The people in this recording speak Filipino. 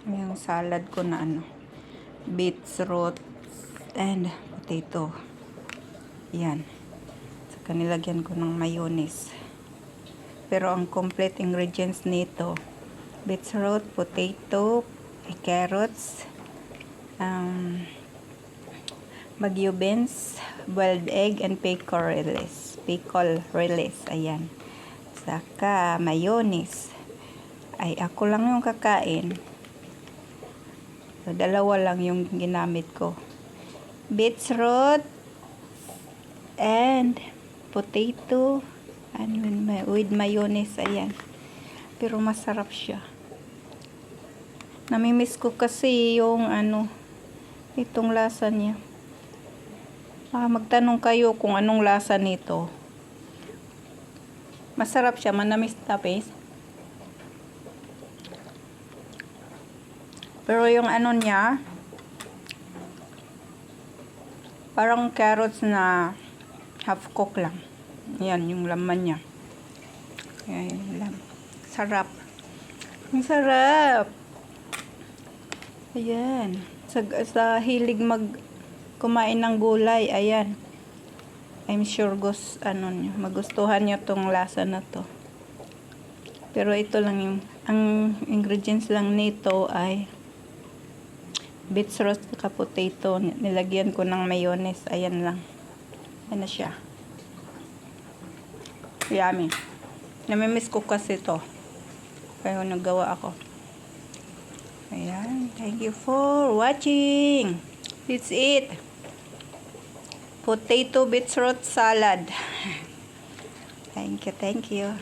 Yung salad ko na beetroot and potato. Yan. Saka nilagyan ko ng mayonnaise. Pero ang complete ingredients nito, beetroot, potato, carrots, Baguio beans, boiled egg, and pickle relish. Ayan. Saka mayonnaise. Ay, ako lang yung kakain. So, dalawa lang yung ginamit ko. Beetroot and potato and with mayonnaise. Ayan. Pero masarap siya. Namimiss ko kasi yung itong lasa niya. Magtanong kayo kung anong lasa nito. Masarap siya, manamis-tapis. Pero yung niya, parang carrots na half cook lang. Yan, yung laman niya. Ayan, sarap. Ang sarap. Ayan. Sa hilig kumain ng gulay, ayan. I'm sure magustuhan nyo tong lasa na to. Pero ito lang ang ingredients lang nito ay beetroot at potato. Nilagyan ko ng mayonnaise. Ayan lang. Ayan na siya. Yummy. Namimiss ko kasi to. Kaya nagawa ako. Ayan. Thank you for watching. It's it. Potato beetroot salad. Thank you.